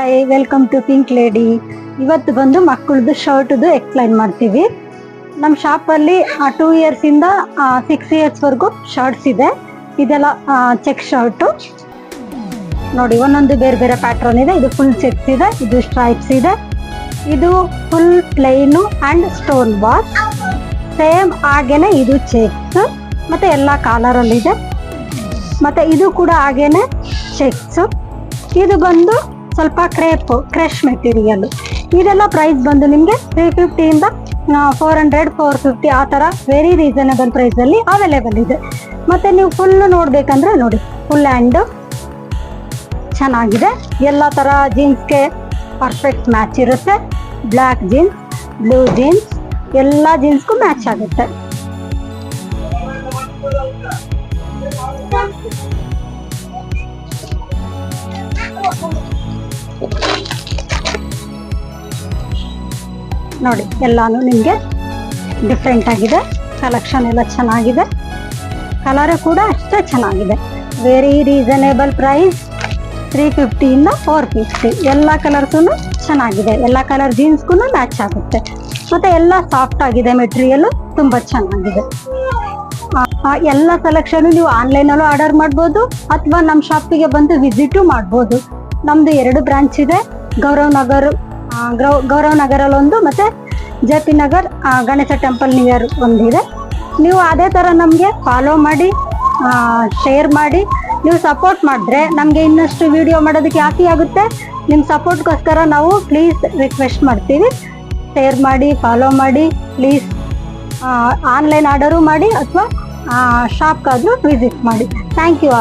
Hi, welcome to Pink Lady. ಇವತ್ತು ಬಂದು ಮಕ್ಕಳದು ಶರ್ಟ್ದು ಎಕ್ಸ್ಪ್ಲೈನ್ ಮಾಡ್ತೀವಿ. ನಮ್ಮ ಶಾಪಲ್ಲಿ 2 ಇಯರ್ಸಿಂದ 6 ಇಯರ್ಸ್ವರೆಗೂ ಶರ್ಟ್ಸ್ ಇದೆ. ಇದೆಲ್ಲ ಚೆಕ್ ಶರ್ಟು ನೋಡಿ, ಒಂದೊಂದು ಬೇರೆ ಬೇರೆ ಪ್ಯಾಟ್ರನ್ ಇದೆ. ಇದು ಫುಲ್ ಚೆಕ್ಸ್ ಇದೆ, ಇದು ಸ್ಟ್ರೈಪ್ಸ್ ಇದೆ, ಇದು full plain and stone box. Same ಹಾಗೇನೆ ಇದು ಚೆಕ್ಸ್ ಮತ್ತು ಎಲ್ಲ ಕಾಲರಲ್ಲಿದೆ. ಮತ್ತು ಇದು ಕೂಡ ಹಾಗೇನೆ ಚೆಕ್ಸು. ಇದು ಬಂದು ಸ್ವಲ್ಪ ಕ್ರಶ್ ಮೆಟೀರಿಯಲ್. ಇದೆಲ್ಲ ಪ್ರೈಸ್ ಬಂದು ನಿಮಗೆ 350 ಇಂದ 400, 450 ಆ ಥರ ವೆರಿ ರೀಸನಬಲ್ ಪ್ರೈಸಲ್ಲಿ ಅವೈಲೇಬಲ್ ಇದೆ. ಮತ್ತು ನೀವು ಫುಲ್ ನೋಡಬೇಕಂದ್ರೆ ನೋಡಿ, ಫುಲ್ ಹ್ಯಾಂಡು ಚೆನ್ನಾಗಿದೆ. ಎಲ್ಲ ಥರ ಜೀನ್ಸ್ಗೆ ಪರ್ಫೆಕ್ಟ್ ಮ್ಯಾಚ್ ಇರುತ್ತೆ. ಬ್ಲ್ಯಾಕ್ ಜೀನ್ಸ್, ಬ್ಲೂ ಜೀನ್ಸ್, ಎಲ್ಲ ಜೀನ್ಸ್ಗೂ ಮ್ಯಾಚ್ ಆಗುತ್ತೆ. ನೋಡಿ, ಎಲ್ಲಾನು ನಿಮಗೆ ಡಿಫ್ರೆಂಟ್ ಆಗಿದೆ. ಕಲೆಕ್ಷನ್ ಎಲ್ಲ ಚೆನ್ನಾಗಿದೆ. ಕಲರು ಕೂಡ ಅಷ್ಟೇ ಚೆನ್ನಾಗಿದೆ. ವೆರಿ ರೀಸನೇಬಲ್ ಪ್ರೈಸ್, 350 ಇಂದ 450. ಎಲ್ಲ ಕಲರ್ಸೂ ಚೆನ್ನಾಗಿದೆ. ಎಲ್ಲ ಕಲರ್ ಜೀನ್ಸ್ಗೂ ಮ್ಯಾಚ್ ಆಗುತ್ತೆ. ಮತ್ತು ಎಲ್ಲ ಸಾಫ್ಟ್ ಆಗಿದೆ, ಮೆಟೀರಿಯಲ್ ತುಂಬ ಚೆನ್ನಾಗಿದೆ. ಎಲ್ಲ ಕಲೆಕ್ಷನ್ ನೀವು ಆನ್ಲೈನಲ್ಲೂ ಆರ್ಡರ್ ಮಾಡ್ಬೋದು ಅಥವಾ ನಮ್ಮ ಶಾಪಿಗೆ ಬಂದು ವಿಸಿಟು ಮಾಡ್ಬೋದು. ನಮ್ಮದು 2 ಬ್ರಾಂಚ್ ಇದೆ. ಗೌರವ್ ನಗರಲ್ಲಿ ಒಂದು, ಮತ್ತು JP Nagar Ganesha temple near ಒಂದಿದೆ. ನೀವು ಅದೇ ಥರ ನಮಗೆ ಫಾಲೋ ಮಾಡಿ, ಶೇರ್ ಮಾಡಿ, ನೀವು ಸಪೋರ್ಟ್ ಮಾಡಿದ್ರೆ ನಮಗೆ ಇನ್ನಷ್ಟು ವಿಡಿಯೋ ಮಾಡೋದಕ್ಕೆ ಯಾಕೆ ಆಗುತ್ತೆ. ನಿಮ್ಮ ಸಪೋರ್ಟ್ಗೋಸ್ಕರ ನಾವು ಪ್ಲೀಸ್ ರಿಕ್ವೆಸ್ಟ್ ಮಾಡ್ತೀವಿ. ಶೇರ್ ಮಾಡಿ, ಫಾಲೋ ಮಾಡಿ ಪ್ಲೀಸ್. ಆನ್ಲೈನ್ ಆರ್ಡರು ಮಾಡಿ ಅಥವಾ ಶಾಪ್ಗಾದರೂ ವಿಸಿಟ್ ಮಾಡಿ. Thank you.